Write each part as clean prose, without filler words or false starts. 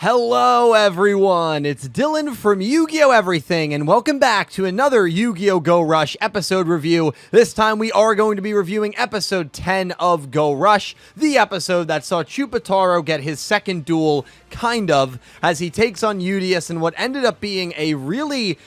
Hello everyone, it's Dylan from Yu-Gi-Oh! Everything, and welcome back to another Yu-Gi-Oh! Go Rush episode review. This time we are going to be reviewing episode 10 of Go Rush, the episode that saw Ccapacappuuu get his second duel, kind of, as he takes on Yugioh in what ended up being a really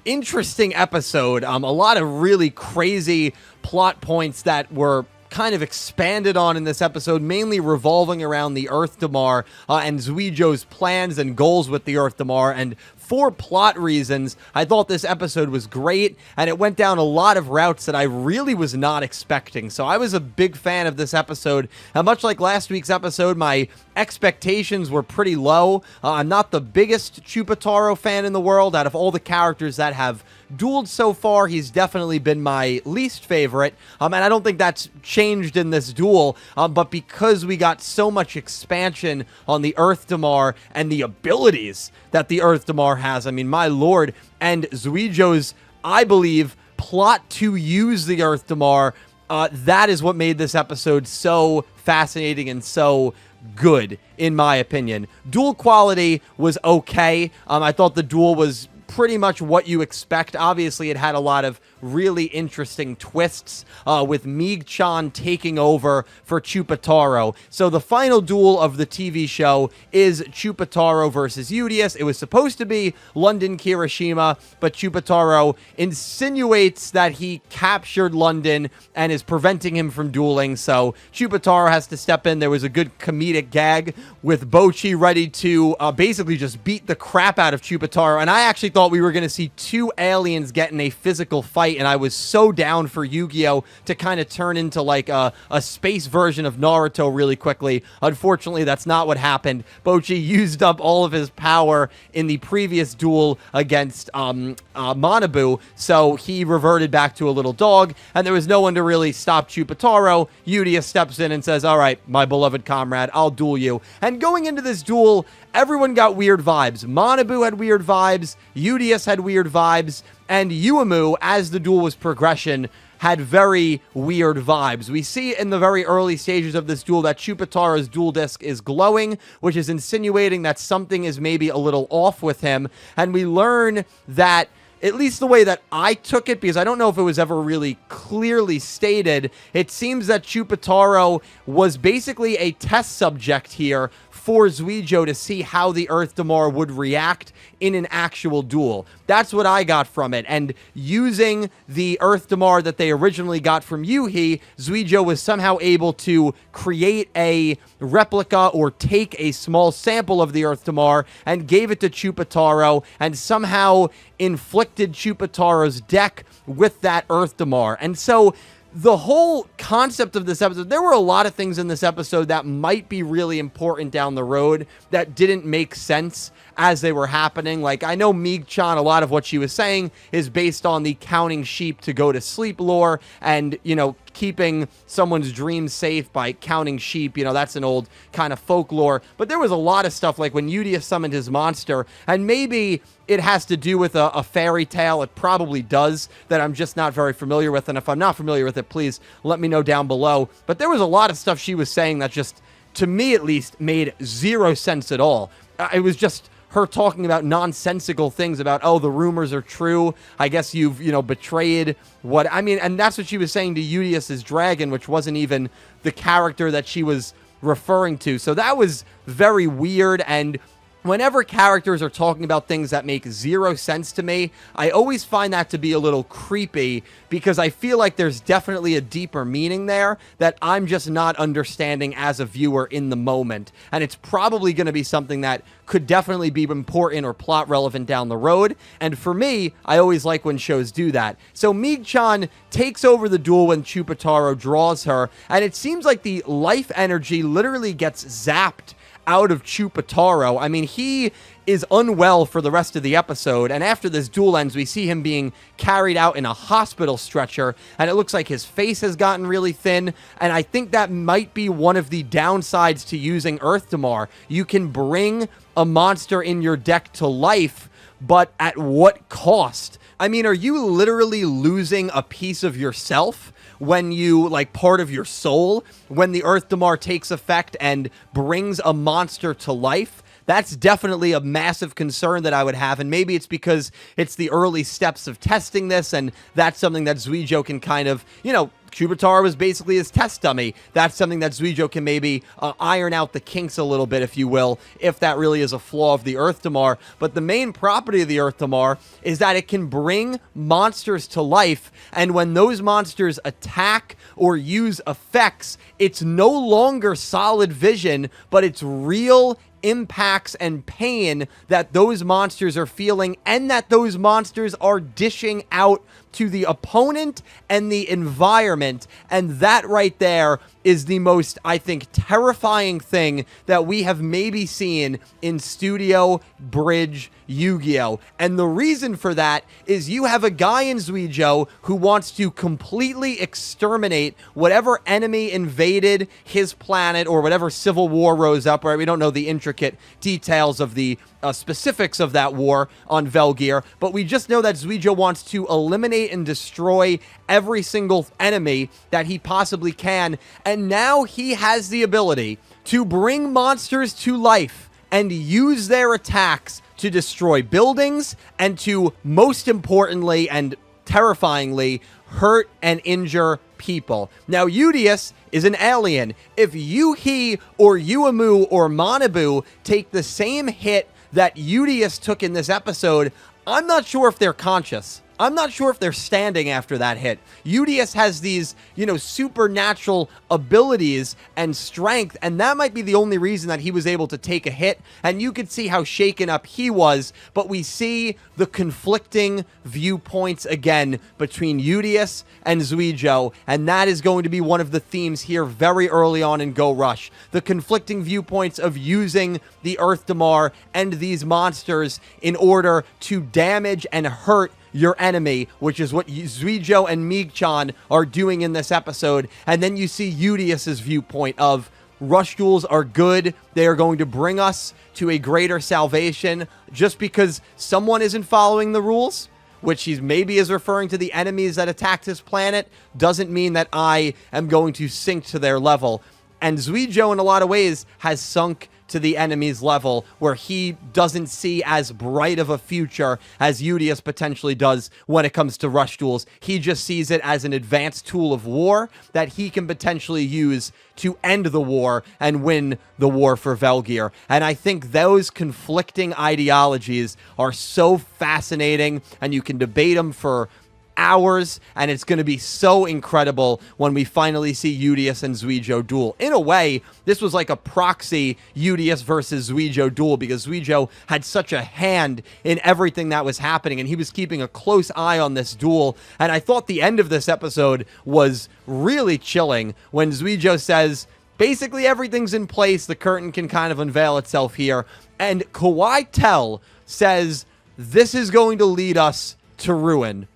interesting episode. A lot of really crazy plot points that were kind of expanded on in this episode, mainly revolving around the Earthdamar and Yugioh's plans and goals with the Earthdamar. And for plot reasons, I thought this episode was great, and it went down a lot of routes that I really was not expecting. So I was a big fan of this episode, and much like last week's episode, my expectations were pretty low. I'm not the biggest Ccapacappuuu fan in the world. Out of all the characters that have dueled so far, he's definitely been my least favorite, and I don't think that's changed in this duel, but because we got so much expansion on the Earthdamar and the abilities that the Earthdamar has, I mean, my lord, and Yugioh's, I believe, plot to use the Earthdamar, that is what made this episode so fascinating and so good, in my opinion. Duel quality was okay. I thought the duel was pretty much what you expect. Obviously, it had a lot of really interesting twists, with Meeg-chan taking over for Ccapacappuuu. So the final duel of the TV show is Ccapacappuuu versus Yugioh. It was supposed to be London Kirishima, but Ccapacappuuu insinuates that he captured London and is preventing him from dueling, so Ccapacappuuu has to step in. There was a good comedic gag with Bocchi ready to basically just beat the crap out of Ccapacappuuu, and I actually thought we were going to see two aliens get in a physical fight, and I was so down for Yugioh to kind of turn into like a space version of Naruto really quickly. Unfortunately, that's not what happened. Bocchi used up all of his power in the previous duel against Manabu, so he reverted back to a little dog, and there was no one to really stop Ccapacappuuu. Yugioh steps in and says, "All right, my beloved comrade, I'll duel you." And going into this duel, everyone got weird vibes. Manabu had weird vibes, Yugioh had weird vibes, and Yuumu, as the duel was progression, had very weird vibes. We see in the very early stages of this duel that Ccapacappuu's duel disc is glowing, which is insinuating that something is maybe a little off with him, and we learn that, at least the way that I took it, because I don't know if it was ever really clearly stated, it seems that Ccapacappuuu was basically a test subject here for Yugioh to see how the Earthdamar would react in an actual duel. That's what I got from it. And using the Earthdamar that they originally got from Yugioh was somehow able to create a replica or take a small sample of the Earthdamar and gave it to Ccapacappuuu and somehow inflicted Ccapacappuu's deck with that Earthdamar. And so the whole concept of this episode, there were a lot of things in this episode that might be really important down the road that didn't make sense as they were happening. Like, I know Meeg-chan, a lot of what she was saying is based on the counting sheep to go to sleep lore and, you know, keeping someone's dreams safe by counting sheep. You know, that's an old kind of folklore. But there was a lot of stuff like when Yugioh summoned his monster, and maybe it has to do with a fairy tale. It probably does, that I'm just not very familiar with. And if I'm not familiar with it, please let me know down below. But there was a lot of stuff she was saying that just, to me at least, made zero sense at all. It was just her talking about nonsensical things about, oh, the rumors are true. I guess you've, you know, betrayed what, I mean, and that's what she was saying to Yugioh's dragon, which wasn't even the character that she was referring to. So that was very weird, and whenever characters are talking about things that make zero sense to me, I always find that to be a little creepy, because I feel like there's definitely a deeper meaning there that I'm just not understanding as a viewer in the moment. And it's probably going to be something that could definitely be important or plot relevant down the road. And for me, I always like when shows do that. So Meeg-chan takes over the duel when Ccapacappuuu draws her, and it seems like the life energy literally gets zapped out of Ccapacappuuu. I mean, he is unwell for the rest of the episode, and after this duel ends, we see him being carried out in a hospital stretcher, and it looks like his face has gotten really thin, and I think that might be one of the downsides to using Earthdamar. You can bring a monster in your deck to life, but at what cost? I mean, are you literally losing a piece of yourself when you, like, part of your soul, when the Earthdamar takes effect and brings a monster to life? That's definitely a massive concern that I would have, and maybe it's because it's the early steps of testing this, and that's something that Yugioh can kind of, Chewbacca was basically his test dummy. That's something that Yugioh can maybe iron out the kinks a little bit, if you will, if that really is a flaw of the Earthdamar. But the main property of the Earthdamar is that it can bring monsters to life, and when those monsters attack or use effects, it's no longer solid vision, but it's real impacts and pain that those monsters are feeling, and that those monsters are dishing out to the opponent and the environment. And that right there is the most, I think, terrifying thing that we have maybe seen in Studio Bridge Yugioh. And the reason for that is you have a guy in Yugioh who wants to completely exterminate whatever enemy invaded his planet or whatever civil war rose up, right? We don't know the intricate details of the specifics of that war on Velgear, but we just know that Yugioh wants to eliminate and destroy every single enemy that he possibly can, and now he has the ability to bring monsters to life and use their attacks to destroy buildings and to, most importantly and terrifyingly, hurt and injure people. Now, Yugioh is an alien. If Yugioh or Yuamu or Manabu take the same hit that Yugioh took in this episode, I'm not sure if they're conscious. I'm not sure if they're standing after that hit. Yugioh has these, supernatural abilities and strength, and that might be the only reason that he was able to take a hit, and you could see how shaken up he was, but we see the conflicting viewpoints again between Yugioh and Yugioh, and that is going to be one of the themes here very early on in Go Rush. The conflicting viewpoints of using the Earthdamar and these monsters in order to damage and hurt your enemy, which is what Yugioh and Meeg-chan are doing in this episode. And then you see Yugioh's viewpoint of rush duels are good. They are going to bring us to a greater salvation. Just because someone isn't following the rules, which he maybe is referring to the enemies that attacked his planet, doesn't mean that I am going to sink to their level. And Yugioh, in a lot of ways, has sunk to the enemy's level, where he doesn't see as bright of a future as Yugioh potentially does when it comes to rush duels. He just sees it as an advanced tool of war that he can potentially use to end the war and win the war for Velgear. And I think those conflicting ideologies are so fascinating, and you can debate them for hours, and it's going to be so incredible when we finally see Yugioh and Yugioh duel. In a way, this was like a proxy Yugioh versus Yugioh duel, because Yugioh had such a hand in everything that was happening, and he was keeping a close eye on this duel. And I thought the end of this episode was really chilling when Yugioh says, basically everything's in place, the curtain can kind of unveil itself here, and Kawhi Tell says, this is going to lead us to ruin.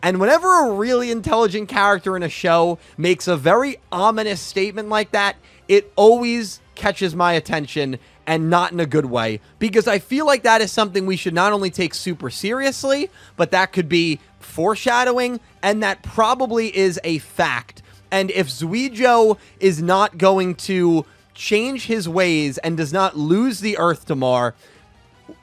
And whenever a really intelligent character in a show makes a very ominous statement like that, it always catches my attention, and not in a good way, because I feel like that is something we should not only take super seriously, but that could be foreshadowing, and that probably is a fact. And if Yugioh is not going to change his ways and does not lose the Earthdamar,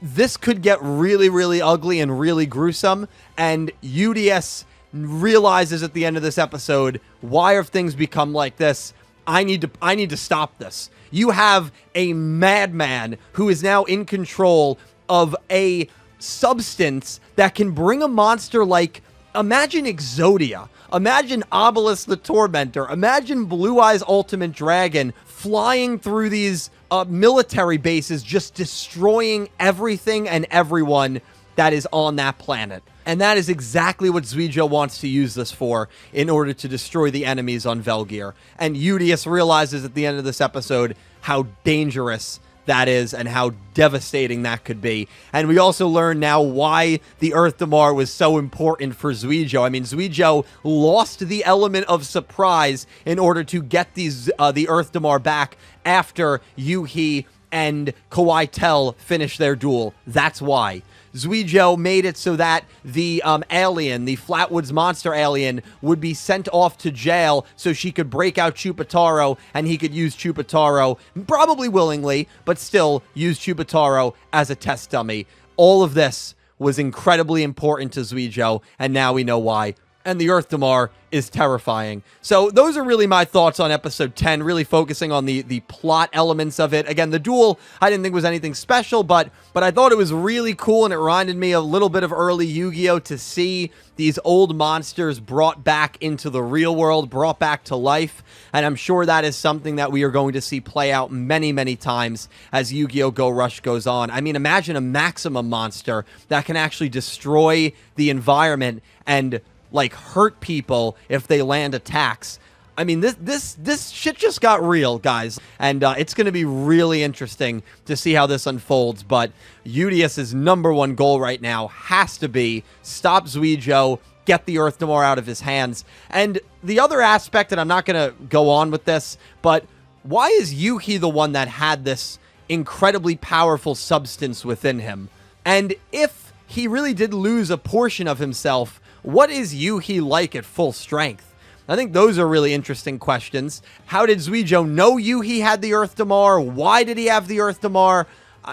this could get really, really ugly and really gruesome. And Yugioh realizes at the end of this episode, why have things become like this? I need to stop this. You have a madman who is now in control of a substance that can bring a monster like, imagine Exodia. Imagine Obelisk the Tormentor. Imagine Blue Eyes Ultimate Dragon flying through these military bases, just destroying everything and everyone that is on that planet. And that is exactly what Yugioh wants to use this for, in order to destroy the enemies on Velgear. And Yugioh realizes at the end of this episode how dangerous that is and how devastating that could be. And we also learn now why the Earthdamar was so important for Yugioh. I mean, Yugioh lost the element of surprise in order to get the Earthdamar back after Yugioh and Kawhi finish their duel. That's why. Yugioh made it so that the alien, the Flatwoods monster alien, would be sent off to jail so she could break out Chupataro and he could use Chupataro, probably willingly, but still use Chupataro as a test dummy. All of this was incredibly important to Yugioh, and now we know why. And the Earthdamar is terrifying. So those are really my thoughts on episode 10, really focusing on the plot elements of it. Again, the duel, I didn't think was anything special, but I thought it was really cool, and it reminded me a little bit of early Yu-Gi-Oh! To see these old monsters brought back into the real world, brought back to life, and I'm sure that is something that we are going to see play out many, many times as Yu-Gi-Oh! Go Rush goes on. I mean, imagine a maximum monster that can actually destroy the environment and like hurt people if they land attacks. I mean, this shit just got real, guys, and it's going to be really interesting to see how this unfolds. But Yudio's #1 goal right now has to be stop Yugioh, get the Earthdamar out of his hands. And the other aspect, and I'm not going to go on with this, but why is Yuhi the one that had this incredibly powerful substance within him? And if he really did lose a portion of himself, what is Yuhi like at full strength? I think those are really interesting questions. How did Yugioh know Yuhi had the Earthdamar? Why did he have the Earthdamar?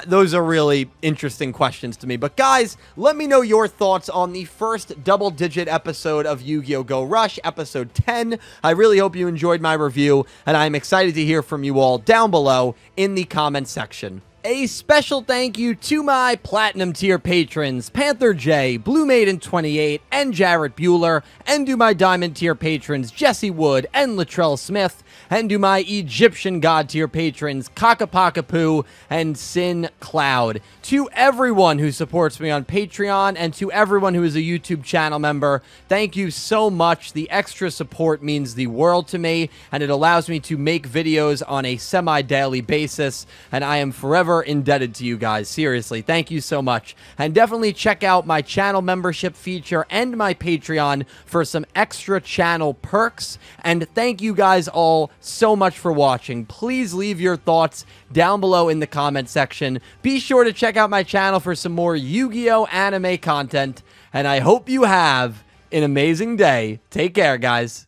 Those are really interesting questions to me. But guys, let me know your thoughts on the first double-digit episode of Yu-Gi-Oh! Go Rush, episode 10. I really hope you enjoyed my review, and I'm excited to hear from you all down below in the comment section. A special thank you to my Platinum tier patrons, Panther J, Blue Maiden 28, and Jarrett Buller, and to my Diamond tier patrons, Jesse Wood and Latrell Smith, and to my Egyptian God tier patrons, Ccapacappuuu and Syn Cloud. To everyone who supports me on Patreon, and to everyone who is a YouTube channel member, thank you so much. The extra support means the world to me, and it allows me to make videos on a semi-daily basis, and I am forever indebted to you guys. Seriously, thank you so much. And definitely check out my channel membership feature and my Patreon for some extra channel perks. And thank you guys all so much for watching. Please leave your thoughts down below in the comment section. Be sure to check out my channel for some more Yu-Gi-Oh! Anime content. And I hope you have an amazing day. Take care, guys.